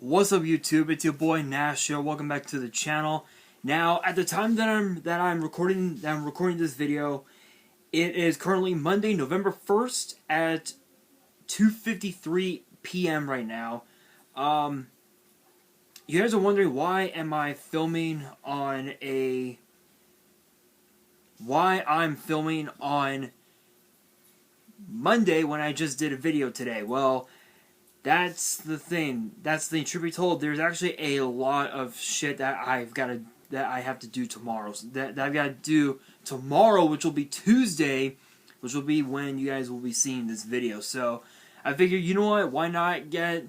What's up, YouTube? It's your boy Nash here. Welcome back to the channel. Now, at the time that I'm recording this video, it is currently Monday, November 1st at 2:53 p.m. right now. You guys are wondering why I'm filming on Monday when I just did a video today. Well, that's the thing. Truth be told, there's actually a lot of shit that I have to do tomorrow. So that I've got to do tomorrow, which will be Tuesday, which will be when you guys will be seeing this video. So I figured, you know what? Why not get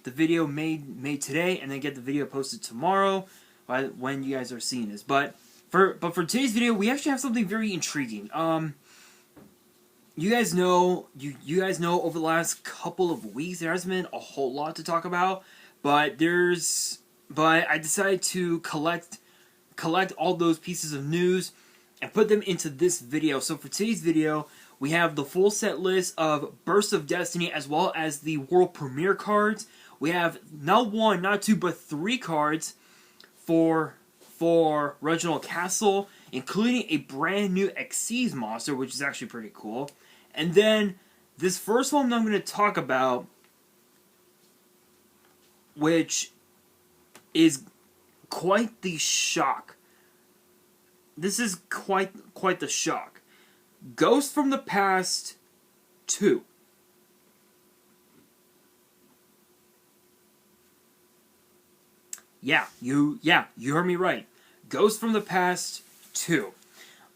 the video made today and then get the video posted tomorrow when you guys are seeing this. But for today's video, we actually have something very intriguing. You guys know over the last couple of weeks there hasn't been a whole lot to talk about, but I decided to collect all those pieces of news and put them into this video. So for today's video, we have the full set list of Bursts of Destiny as well as the world premiere cards. We have not one, not two, but 3 cards for Reginald Castle, including a brand new Xyz monster, which is actually pretty cool. And then this first one that I'm going to talk about, which is quite the shock. This is quite the shock. Ghost from the Past 2. Yeah, you heard me right. Ghost from the Past 2.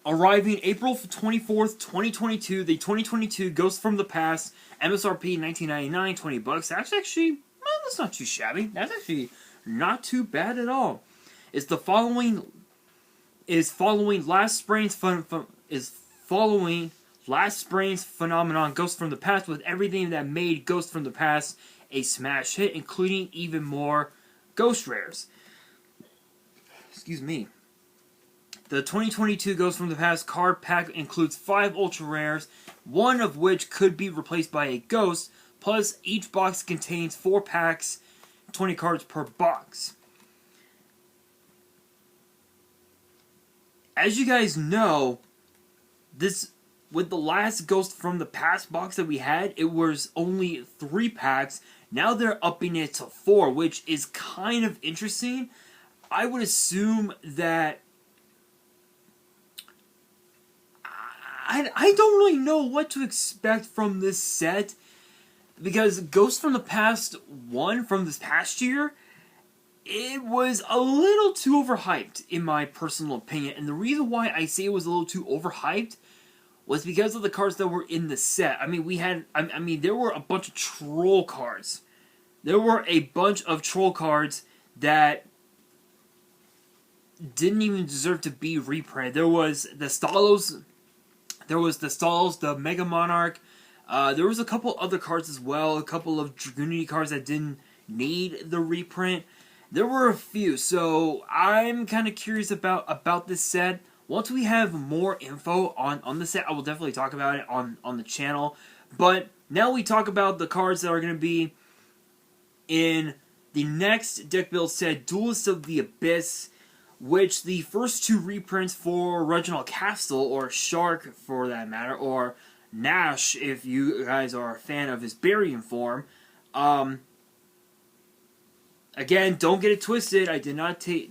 Arriving April 24th, 2022, the 2022 Ghost from the Past, MSRP $19.99, $20. That's actually, well, that's not too shabby. That's actually not too bad at all. Following last spring's phenomenon, Ghost from the Past, with everything that made Ghost from the Past a smash hit, including even more Ghost Rares. Excuse me. The 2022 Ghost from the Past card pack includes 5 Ultra Rares, one of which could be replaced by a Ghost, plus each box contains 4 packs, 20 cards per box. As you guys know, with the last Ghost from the Past box that we had, it was only 3 packs. Now they're upping it to 4, which is kind of interesting. I would assume that I don't really know what to expect from this set, because Ghost from the Past 1 from this past year, it was a little too overhyped in my personal opinion. And the reason why I say it was a little too overhyped was because of the cards that were in the set. I mean, there were a bunch of troll cards. There were a bunch of troll cards that didn't even deserve to be reprinted. There was the Stalos, the Mega Monarch. There was a couple other cards as well, a couple of Dragoonity cards that didn't need the reprint. There were a few, so I'm kind of curious about this set. Once we have more info on the set, I will definitely talk about it on the channel. But now we talk about the cards that are going to be in the next deck build set, Duelists of the Abyss, which the first 2 reprints for Reginald Castle, or Shark for that matter, or Nash if you guys are a fan of his Barian form. Again, don't get it twisted. I did not take.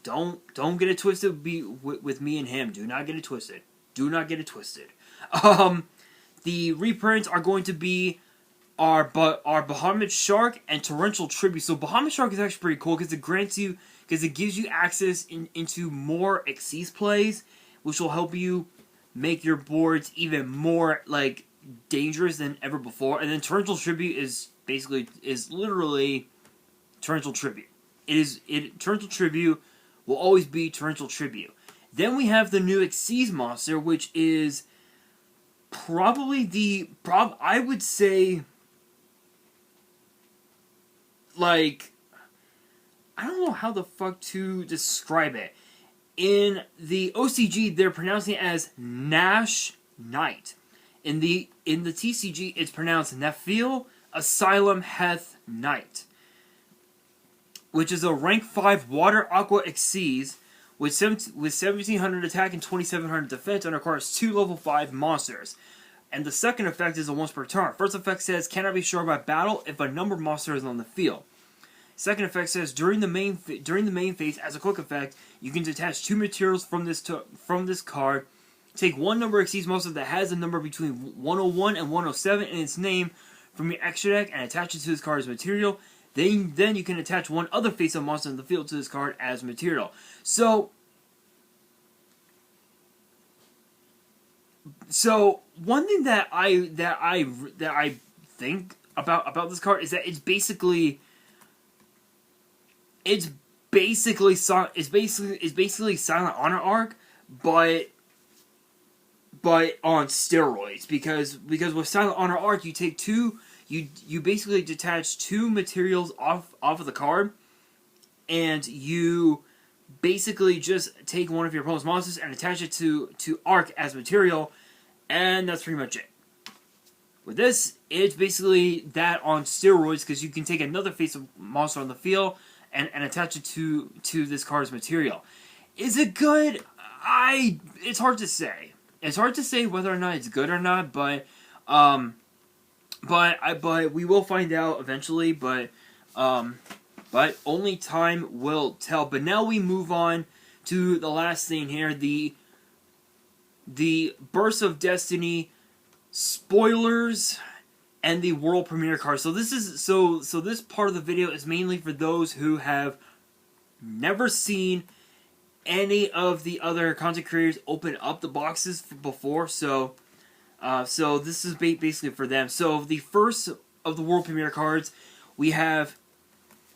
Don't get it twisted. With me and him. Do not get it twisted. Do not get it twisted. The reprints are going to be our Bahamut Shark and Torrential Tribute. So Bahamut Shark is actually pretty cool because it gives you access into more Xyz plays, which will help you make your boards even more dangerous than ever before. And then Torrential Tribute is literally Torrential Tribute. Torrential Tribute will always be Torrential Tribute. Then we have the new Xyz monster, which is probably I would say, I don't know how the fuck to describe it. In the OCG, they're pronouncing it as Nash Knight. In the TCG, it's pronounced Nephil Asylum Heth Knight. which is a rank 5 Water Aqua Xyz with 1700 attack and 2700 defense, and requires 2 level 5 monsters. And the second effect is a once per turn. First effect says, cannot be destroyed by battle if a number of monsters is on the field. Second effect says, during the main phase, as a quick effect, you can detach 2 materials from this card. Take one number Xyz monster that has a number between 101 and 107 in its name from your extra deck and attach it to this card as material. Then you can attach one other face-up monster in the field to this card as material. So one thing that I think about this card is that it's basically Silent Honor Arc, but on steroids, because with Silent Honor Arc you take you basically detach 2 materials off of the card, and you basically just take one of your opponent's monsters and attach it to Arc as material, and that's pretty much it. With this, it's basically that on steroids, because you can take another face-up monster on the field and attach it to this card's material. Is it good? It's hard to say. It's hard to say whether or not it's good or not, but we will find out eventually. But only time will tell. But now we move on to the last thing here: the Burst of Destiny spoilers and the world premiere card. So this part of the video is mainly for those who have never seen any of the other content creators open up the boxes before. So this is basically for them. So the first of the world premiere cards, we have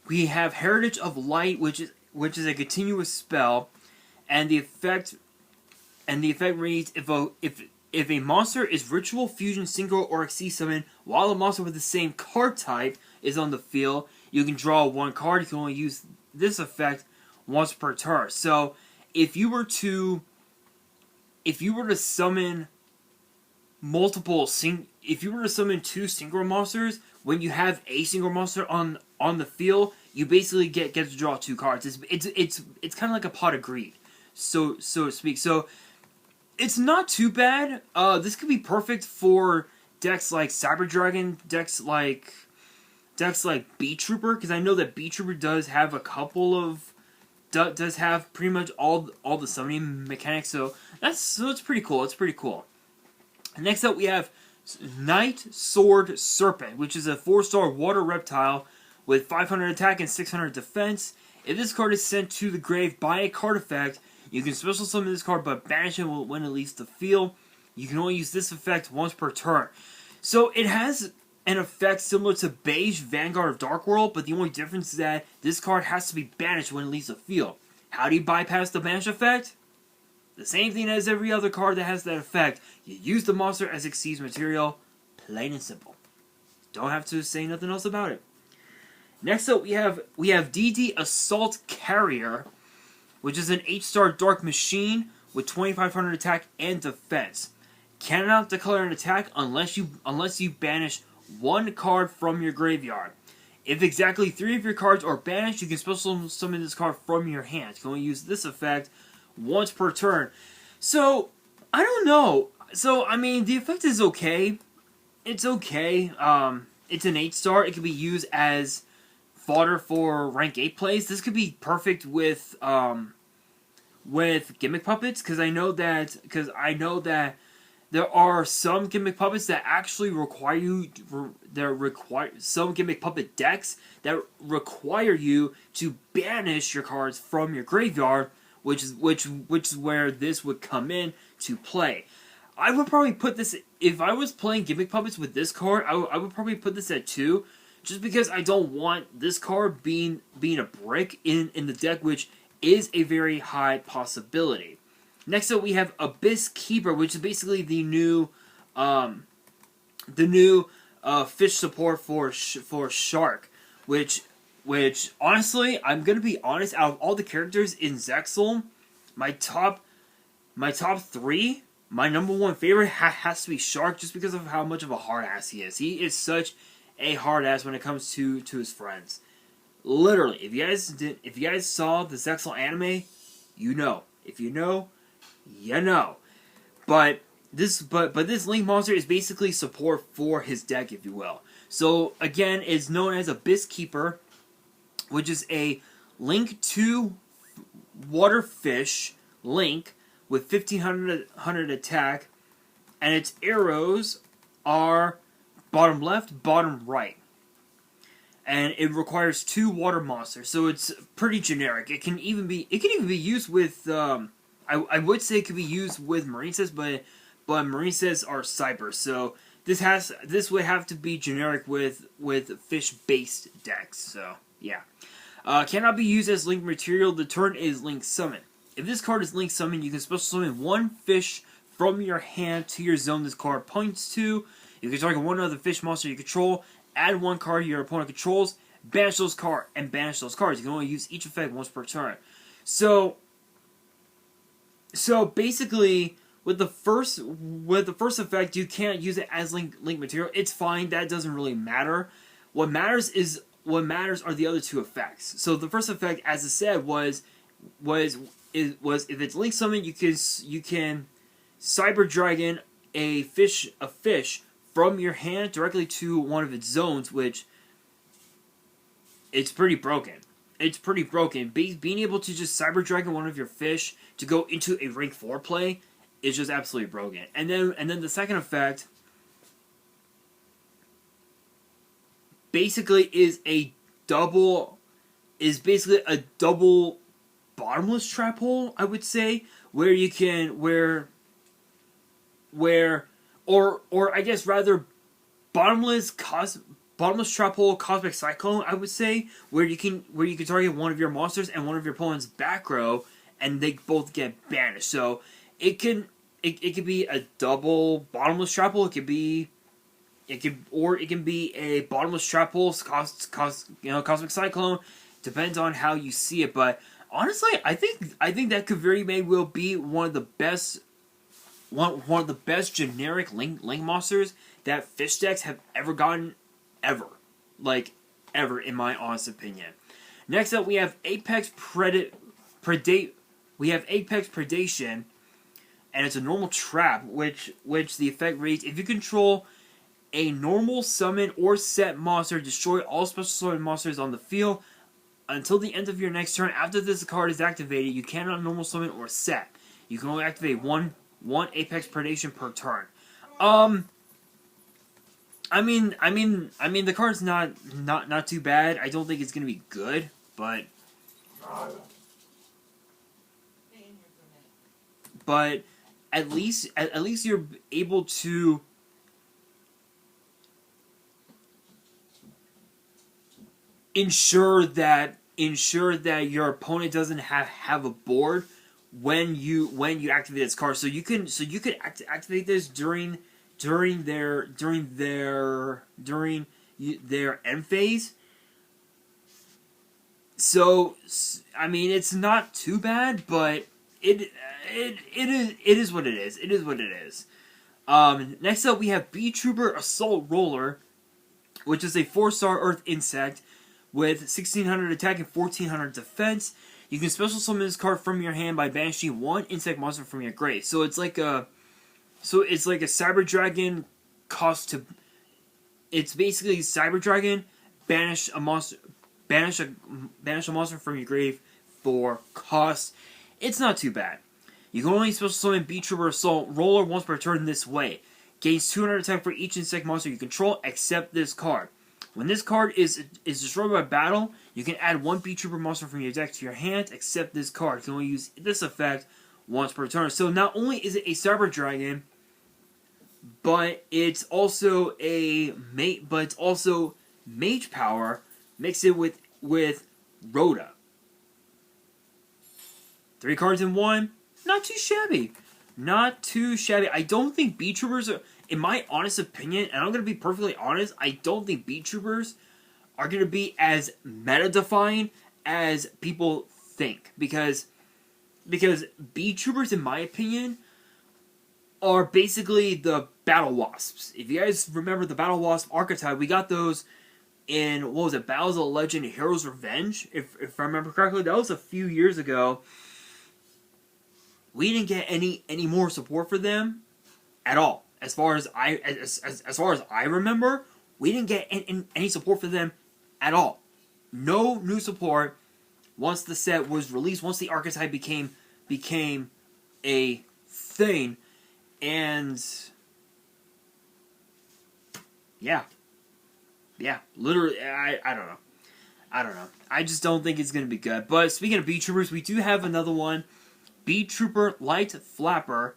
Heritage of Light, which is a continuous spell, and the effect reads: if a monster is Ritual, Fusion, Synchro, or Xyz summon while a monster with the same card type is on the field, you can draw 1 card. You can only use this effect once per turn. So if you were to summon if you were to summon 2 synchro monsters, when you have a synchro monster on the field, you basically get to draw 2 cards. It's kind of like a pot of greed, so to speak. So it's not too bad. This could be perfect for decks like Cyber Dragon, decks like Beat Trooper, because I know that Beat Trooper does have does have pretty much all the summoning mechanics. So it's pretty cool. It's pretty cool. Next up, we have Knight Sword Serpent, which is a 4-star water reptile with 500 attack and 600 defense. If this card is sent to the grave by a card effect, you can special summon this card but banish it when it leaves the field. You can only use this effect once per turn. So it has an effect similar to Beige Vanguard of Dark World, but the only difference is that this card has to be banished when it leaves the field. How do you bypass the banish effect? The same thing as every other card that has that effect. You use the monster as Xyz material, plain and simple. Don't have to say nothing else about it. Next up, we have DD Assault Carrier, which is an 8-star Dark Machine with 2500 attack and defense. Cannot declare an attack unless you banish 1 card from your graveyard. If exactly 3 of your cards are banished, you can special summon this card from your hand. You can only use this effect once per turn. So, I don't know. So, I mean, the effect is okay. It's okay. It's an 8-star. It can be used as fodder for rank 8 plays. This could be perfect with gimmick puppets, because I know that there are some gimmick puppets that actually require some gimmick puppet decks that require you to banish your cards from your graveyard, which is where this would come in to play. I would probably put this, if I was playing gimmick puppets with this card, I would probably put this at 2, just because I don't want this card being a brick in the deck, which is a very high possibility. Next up, we have Abyss Keeper, which is basically the new fish support for Shark, which honestly, I'm gonna be honest, out of all the characters in Zexal, my top 3, my number 1 favorite has to be Shark, just because of how much of a hard ass he is. He is such a hard ass when it comes to his friends. Literally, if you guys saw the Zexal anime, you know. If you know, you know. But this Link monster is basically support for his deck, if you will. So again, it's known as Abyss Keeper, which is a Link 2 water fish Link with 1500 attack, and its arrows are bottom left, bottom right. And it requires 2 water monsters, so it's pretty generic. It can even be used with I would say it could be used with Marinesas, but Marinesas are cyber, so this would have to be generic with fish based decks. So yeah. Cannot be used as Link material. The turn is Link Summon. If this card is Link Summon, you can special summon 1 fish from your hand to your zone this card points to. You can target one other fish monster you control, add 1 card your opponent controls, banish those cards. You can only use each effect once per turn. So basically, with the first effect, you can't use it as Link material. It's fine. That doesn't really matter. What matters are the other 2 effects. So the first effect, as I said, was if it's Link Summon, you can Cyber Dragon a fish from your hand directly to one of its zones, which it's pretty broken. It's pretty broken. Being able to just Cyber Dragon one of your fish to go into a rank 4 play is just absolutely broken. And then the second effect basically is a double bottomless trap hole, I would say, where you can or I guess rather bottomless trap hole cosmic cyclone, I would say, where you can target one of your monsters and one of your opponent's back row, and they both get banished. So it can be a double bottomless trap hole. It can be a bottomless trap hole, cosmic cyclone. Depends on how you see it, but honestly, I think that could very may well be one of the best generic Link monsters that fish decks have ever gotten, ever, in my honest opinion. Next up, we have Apex Predation, and it's a normal trap, which the effect reads: if you control a normal summon or set monster, destroy all special summon monsters on the field until the end of your next turn. After this card is activated, you cannot normal summon or set. You can only activate one Apex Predation per turn. I mean, the card's not too bad. I don't think it's gonna be good, but at least you're able to ensure that your opponent doesn't have a board when you activate this card. So you could activate this during their end phase. So I mean, it's not too bad, but it is what it is. It is what it is. Next up, we have Bee Trooper Assault Roller, which is a 4-star Earth insect with 1600 attack and 1400 defense. You can special summon this card from your hand by banishing 1 insect monster from your grave. So it's like a Cyber Dragon cost to. It's basically Cyber Dragon, banish a monster from your grave for cost. It's not too bad. You can only special summon Bee Trooper Assault Roller once per turn this way. Gains 200 attack for each insect monster you control, except this card. When this card is destroyed by battle, you can add 1 Bee Trooper monster from your deck to your hand, except this card. You can only use this effect once per turn. So not only is it a Cyber Dragon, but it's also Mage Power mixed it with Rhoda. 3 cards in 1, not too shabby. Not too shabby. I don't think Bee Troopers are, in my honest opinion, and I'm going to be perfectly honest, I don't think Bee Troopers are going to be as meta-defying as people think. Because Bee Troopers, in my opinion, are basically the Battle Wasps. If you guys remember the Battle Wasp archetype, we got those in, what was it, Battles of the Legend Heroes Revenge, if I remember correctly. That was a few years ago. We didn't get any more support for them at all. As far as I remember, we didn't get any support for them at all. No new support once the set was released, once the archetype became a thing. And yeah, literally, I don't know. I just don't think it's going to be good. But speaking of Beat Troopers, we do have another one, Beat Trooper Light Flapper,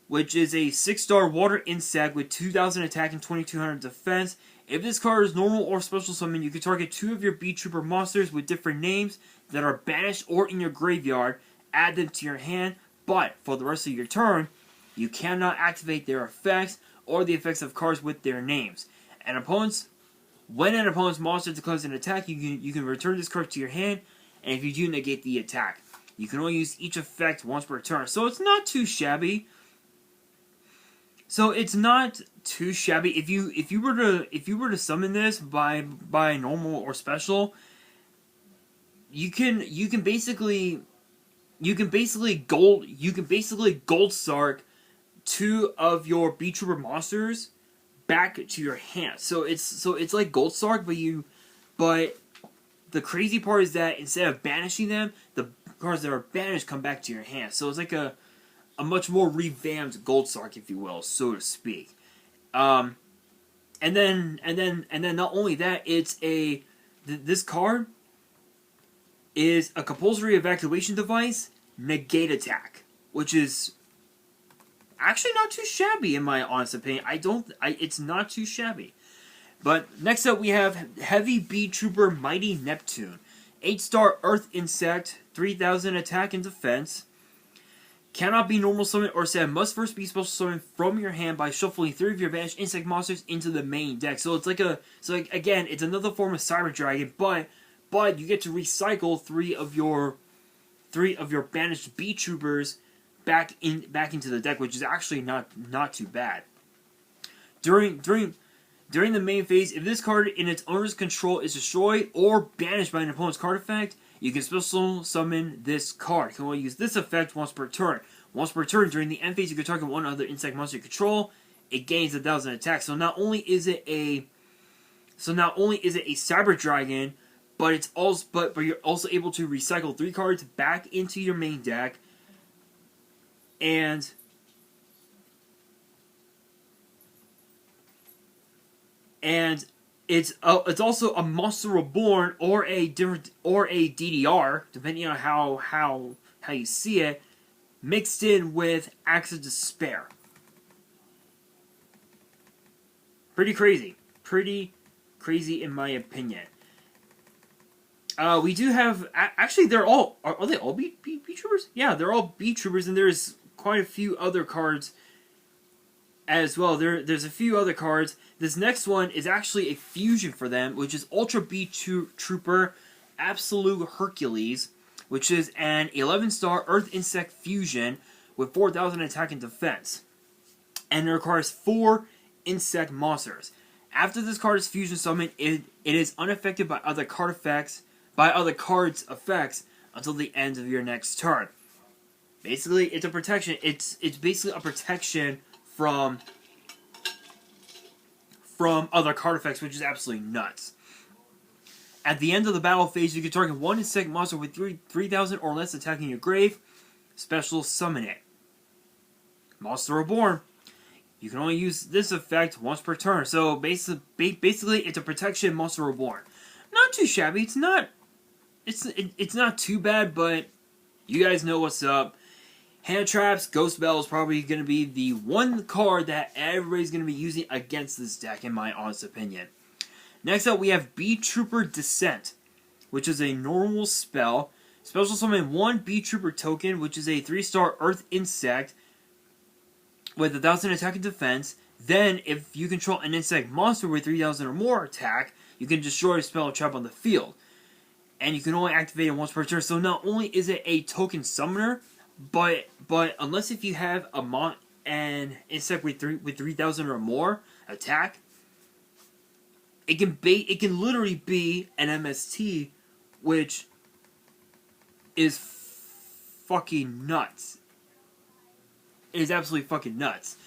which is a 6-star water insect with 2,000 attack and 2,200 defense. If this card is normal or special summon, you can target 2 of your Beat Trooper monsters with different names that are banished or in your graveyard, add them to your hand, but for the rest of your turn, you cannot activate their effects or the effects of cards with their names. When an opponent's monster declares an attack, you can return this card to your hand, and if you do, negate the attack. You can only use each effect once per turn, so it's not too shabby. If you were to summon this by normal or special, you can basically gold Sark 2 of your Beat Trooper monsters back to your hand. So it's like Gold Sark, but the crazy part is that instead of banishing them, the cards that are banished come back to your hand. So it's like a much more revamped Gold Sark, if you will, so to speak. And then not only that, this card is a compulsory evacuation device, negate attack, which is actually not too shabby in my honest opinion. It's not too shabby. But next up we have Heavy Beat Trooper Mighty Neptune. 8-star Earth Insect, 3,000 attack and defense. Cannot be normal summon or set. Must first be special summon from your hand by shuffling 3 of your banished insect monsters into the main deck. So it's again, it's another form of Cyber Dragon, but you get to recycle 3 of your banished Beat Troopers back into the deck, which is actually not too bad. During the main phase, if this card in its owner's control is destroyed or banished by an opponent's card effect, you can special summon this card. You can only use this effect once per turn. Once per turn, during the end phase, you can target one other insect monster you control. It gains 1,000 attack. So not only is it a Cyber Dragon, but you're also able to recycle 3 cards back into your main deck. And it's also a Monster Reborn or a DDR, depending on how you see it, mixed in with Acts of Despair. Pretty crazy in my opinion. We do have, actually they're all, are they all Beat Troopers? Yeah, they're all Beat Troopers, and there's quite a few other cards as well. There's a few other cards. This next one is actually a fusion for them, which is Ultra Beat Trooper Absolute Hercules, which is an 11-star Earth Insect fusion with 4,000 attack and defense. And it requires 4 insect monsters. After this card is fusion summoned, it is unaffected by other cards' effects until the end of your next turn. Basically, it's a protection. It's basically a protection from other card effects, which is absolutely nuts. At the end of the battle phase, you can target 1 insect monster with 3,000 or less attacking your grave. Special summon it. Monster Reborn. You can only use this effect once per turn. So basically, it's a protection Monster Reborn. Not too shabby. It's not too bad, but you guys know what's up. Hand Traps, Ghost Bell is probably going to be the one card that everybody's going to be using against this deck, in my honest opinion. Next up, we have Beat Trooper Descent, which is a normal spell. Special summon 1 Beat Trooper token, which is a 3-star Earth Insect with 1,000 attack and defense. Then, if you control an insect monster with 3,000 or more attack, you can destroy a spell or trap on the field. And you can only activate it once per turn. So not only is it a token summoner, but unless if you have an insect with 3,000 or more attack, it can literally be an MST, which is fucking nuts. It is absolutely fucking nuts.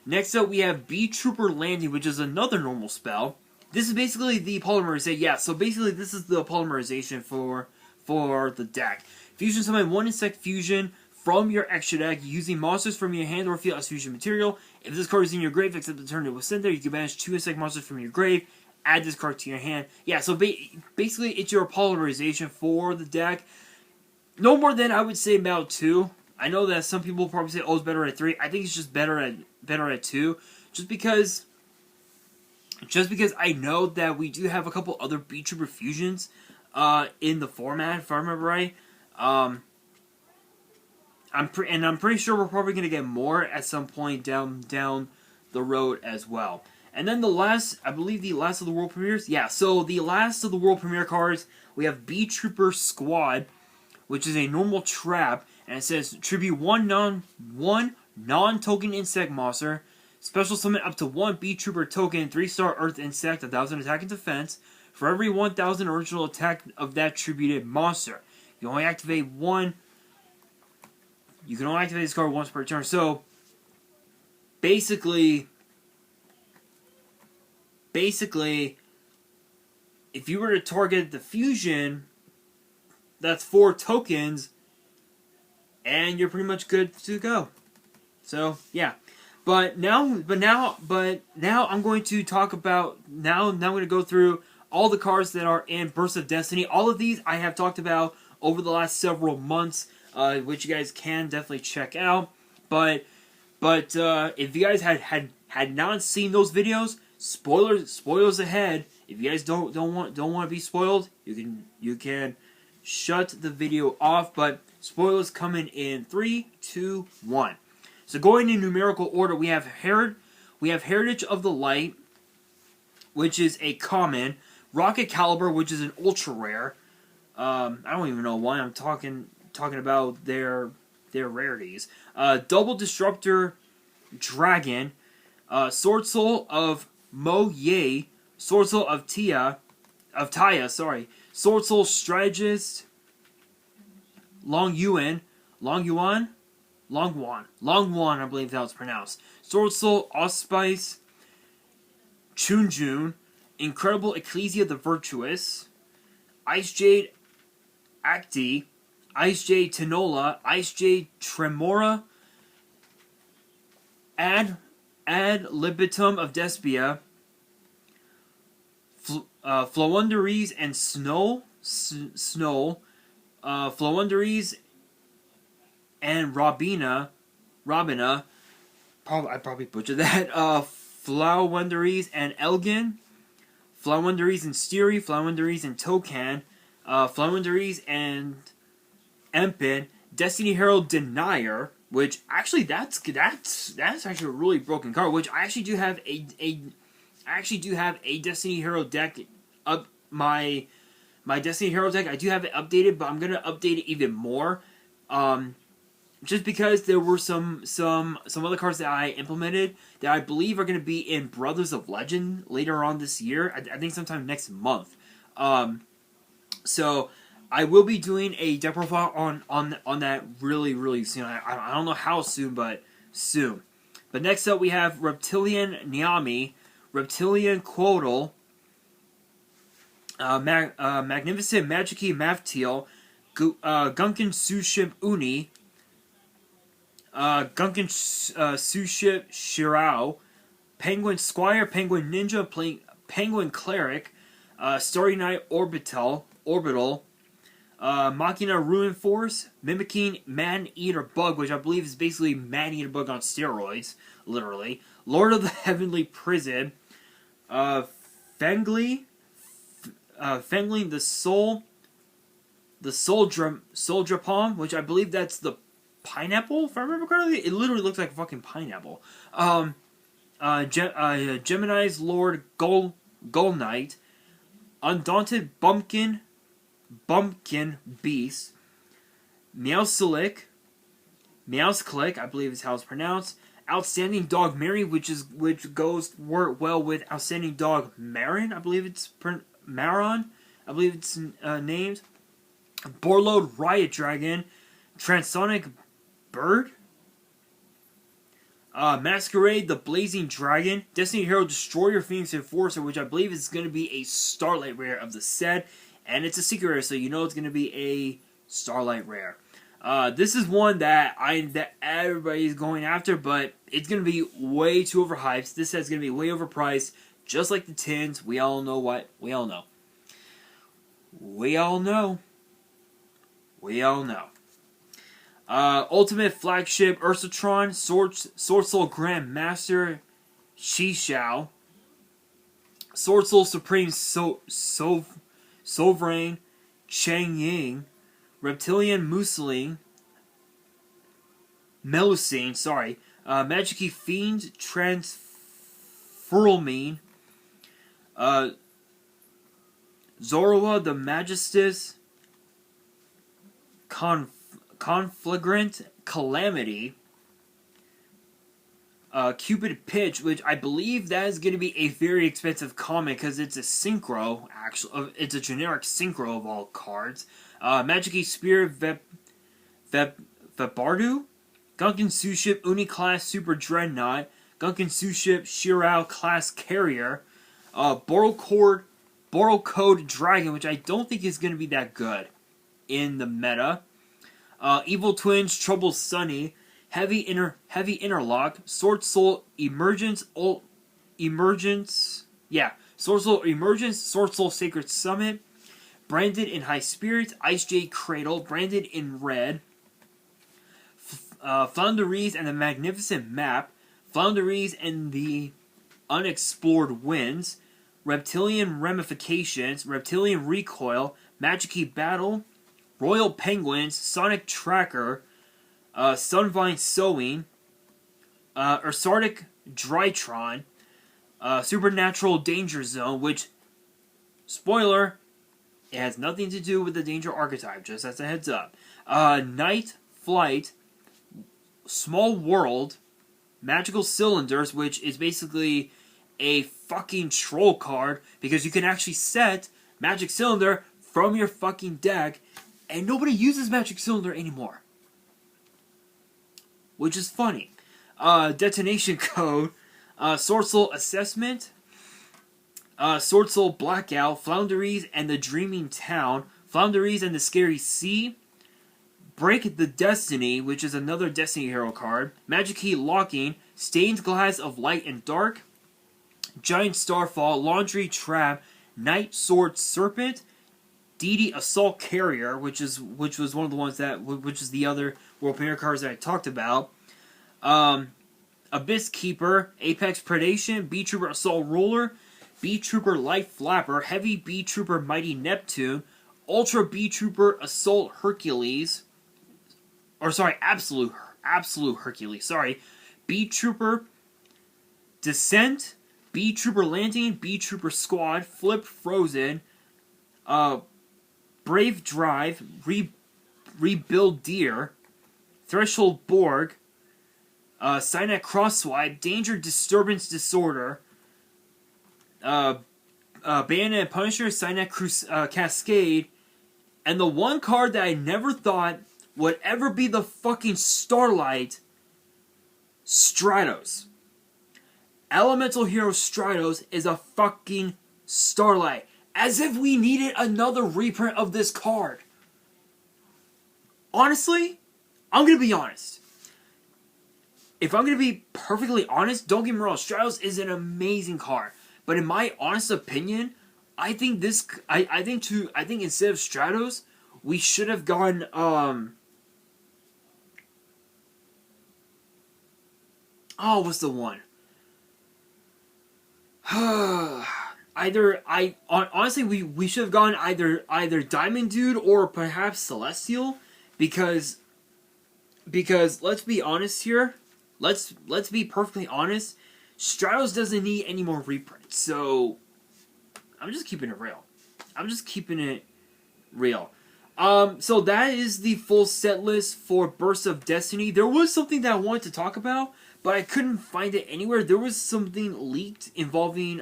Next up, we have Bee Trooper Landing, which is another normal spell. This is basically the polymerization. Yeah, so basically this is the polymerization for the deck. Fusion summon 1 insect fusion from your extra deck using monsters from your hand or field as fusion material. If this card is in your grave, except the turn it was sent there, you can banish 2 insect monsters from your grave. Add this card to your hand. Yeah, so basically it's your polymerization for the deck. No more than, I would say, about 2. I know that some people probably say, oh, it's better at 3. I think it's just better at 2. Just because I know that we do have a couple other Bee Trooper fusions in the format, if I remember right. I'm pretty sure we're probably going to get more at some point down the road as well. And then I believe the last of the world premieres. Yeah, so the last of the world premiere cards, we have Bee Trooper Squad, which is a normal trap, and it says tribute one non-token insect monster. Special summon up to 1 Bee Trooper token, 3-star Earth Insect, 1,000 attack and defense. For every 1,000 original attack of that tributed monster. You can only activate this card once per turn. So, basically, if you were to target the fusion, that's 4 tokens, and you're pretty much good to go. So, yeah. But now I'm going to talk about, now I'm going to go through all the cards that are in Burst of Destiny. All of these I have talked about over the last several months, which you guys can definitely check out. But if you guys had not seen those videos, spoilers ahead. If you guys don't want to be spoiled, you can shut the video off. But spoilers coming in 3, 2, 1. So going in numerical order, we have Heritage of the Light, which is a common. Rocket Caliber, which is an ultra rare. I don't even know why I'm talking about their rarities. Double Disruptor Dragon, Sword Soul of Mo Ye, Sword Soul of Taya, Sword Soul Strategist, Longwan, I believe that was pronounced. Sword Soul Auspice, Chunjun, Incredible Ecclesia the Virtuous, Ice Jade Acti, Ice Jade Tinola, Ice Jade Tremora, Ad Libitum of Despia, Flowunderies and Snow, Flowunderies and Robina, I probably butchered that, Flowunderies and Elgin, Flowunderies and Steery, Flowunderies and Tokan, Flowunderies and Empin, Destiny Herald Denier, which actually that's actually a really broken card. Which I actually do have a Destiny Hero deck up my Destiny Hero deck. I do have it updated, but I'm gonna update it even more. Just because there were some other cards that I implemented that I believe are going to be in Brothers of Legend later on this year. I think sometime next month. So I will be doing a deck profile on that really soon. I don't know how soon, but soon. But next up we have Reptilian Nyami, Reptilian Quotal, Magnificent Magiki Maftiel, Gunkin Suship Uni, Gunkin Suship Shirao, Penguin Squire, Penguin Ninja, Penguin Cleric, Starry Night Orbital, Machina Ruin Force, Mimicking Man-Eater Bug, which I believe is basically Man-Eater Bug on steroids, literally. Lord of the Heavenly Prison, Fengling the Soul Drapom, which I believe that's the pineapple, if I remember correctly. It literally looks like a fucking pineapple. Gemini's Lord Gold Knight, Undaunted Bumpkin Beast, Meowsclick, I believe is how it's pronounced, Outstanding Dog Mary, which goes work well with Outstanding Dog Marin. I believe it's Maron. I believe it's named. Borlode Riot Dragon, Transonic Bird, Masquerade the Blazing Dragon, Destiny Hero Destroyer Phoenix Enforcer, which I believe is going to be a Starlight Rare of the set, and it's a secret rare, so you know it's going to be a Starlight Rare. This is one that everybody's going after, but it's going to be way too overhyped. This set's going to be way overpriced, just like the tins. We all know what we all know. We all know. Ultimate Flagship Ursatron, Sword Soul Grand Master Shishao, Sword Soul Supreme Sovereign Chang Ying, Reptilian Melusine, Magic Fiend Transferalmine, Zoroa the Magistus, Conflagrant Calamity, Cupid Pitch, which I believe that is going to be a very expensive comic because it's a synchro. Actually, it's a generic synchro of all cards. Magic Spear Vebardu, Gunkin Suship Uniclass Super Dreadnought, Gunkin Suship Shirao Class Carrier, Borocode Dragon, which I don't think is going to be that good in the meta. Evil Twins, Trouble Sunny, Heavy Interlock, Sword Soul Emergence, Sword Soul Emergence, Sword Soul Sacred Summit, Branded in High Spirits, Ice Jade Cradle, Branded in Red, Flounderies and the Magnificent Map, Flounderies and the Unexplored Winds, Reptilian Ramifications, Reptilian Recoil, Magic-Key Battle, Royal Penguins, Sonic Tracker, Sunvine Sowing, Ursardic Drytron, Supernatural Danger Zone, which, spoiler, it has nothing to do with the Danger archetype, just as a heads up. Night Flight, Small World, Magical Cylinders, which is basically a fucking troll card, because you can actually set Magic Cylinder from your fucking deck, and nobody uses Magic Cylinder anymore. Which is funny. Detonation Code, Sword Soul Assessment, Sword Soul Blackout, Flounderies and the Dreaming Town, Flounderies and the Scary Sea, Break the Destiny, which is another Destiny Hero card, Magic Key Locking, Stained Glass of Light and Dark, Giant Starfall, Laundry Trap, Night Sword Serpent, DD Assault Carrier, which was one of the ones which is the other World Premiere cards that I talked about. Abyss Keeper, Apex Predation, B Trooper Assault Roller, B Trooper Light Flapper, Heavy B Trooper Mighty Neptune, Ultra B Trooper Assault Hercules, Absolute Hercules, B Trooper Descent, B Trooper Landing, B Trooper Squad, Flip Frozen, Brave Drive, Rebuild Deer, Threshold Borg, Cynet Crosswipe, Danger Disturbance Disorder, Bayonet Punisher, Cynet Cascade, and the one card that I never thought would ever be the fucking Starlight, Stratos. Elemental Hero Stratos is a fucking Starlight. As if we needed another reprint of this card. Honestly, I'm going to be honest. If I'm going to be perfectly honest, don't get me wrong, Stratos is an amazing card. But in my honest opinion, I think instead of Stratos, we should have gone, what's the one? Honestly, we should have gone either Diamond Dude or perhaps Celestial, because let's be honest here, let's be perfectly honest, Stratos doesn't need any more reprints, so I'm just keeping it real. So that is the full set list for Burst of Destiny. There was something that I wanted to talk about, but I couldn't find it anywhere. There was something leaked involving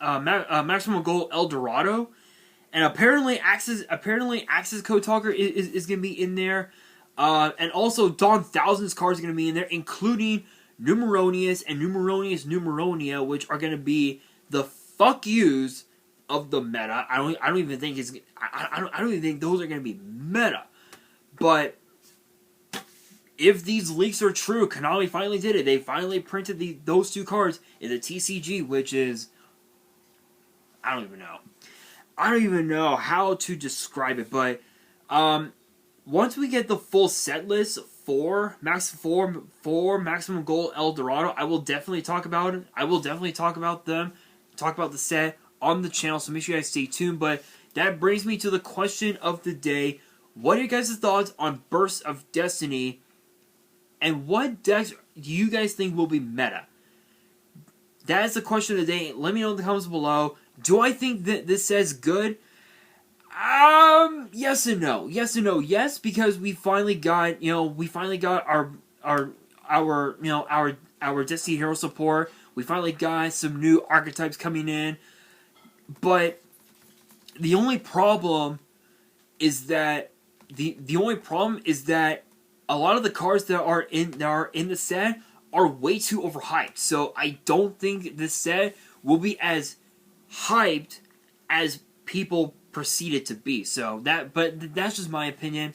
Maximum Goal El Dorado, and apparently Axis Code Talker is gonna be in there, and also Dawn Thousands cards are gonna be in there, including Numeronius and Numeronia, which are gonna be the fuck yous of the meta. I don't even think I don't even think those are gonna be meta, but if these leaks are true, Konami finally did it. They finally printed those two cards in the TCG, which is, I don't even know. I don't even know how to describe it, but once we get the full set list for Maximum Goal El Dorado, I will definitely talk about it. I will definitely talk about them, talk about the set on the channel, so make sure you guys stay tuned. But that brings me to the question of the day. What are your guys' thoughts on Bursts of Destiny? And what decks do you guys think will be meta? That is the question of the day. Let me know in the comments below. Do I think that this says good? Yes and no. Yes and no. Yes, because we finally got, our Destiny Hero support. We finally got some new archetypes coming in. But the only problem is that a lot of the cards that are in the set are way too overhyped. So I don't think this set will be as hyped as people perceive it to be. So that's just my opinion.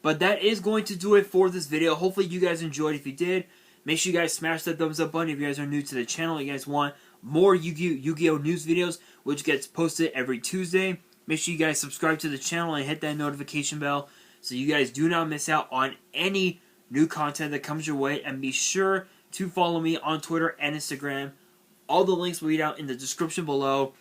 But that is going to do it for this video. Hopefully you guys enjoyed. If you did, make sure you guys smash that thumbs up button. If you guys are new to the channel, you guys want more Yu-Gi-Oh news videos, which gets posted every Tuesday. Make sure you guys subscribe to the channel and hit that notification bell so you guys do not miss out on any new content that comes your way. And be sure to follow me on Twitter and Instagram. All the links will be down in the description below.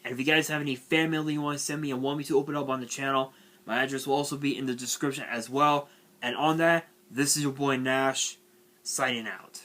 And if you guys have any fan mail that you want to send me and want me to open up on the channel, my address will also be in the description as well. And on that, this is your boy Nash, signing out.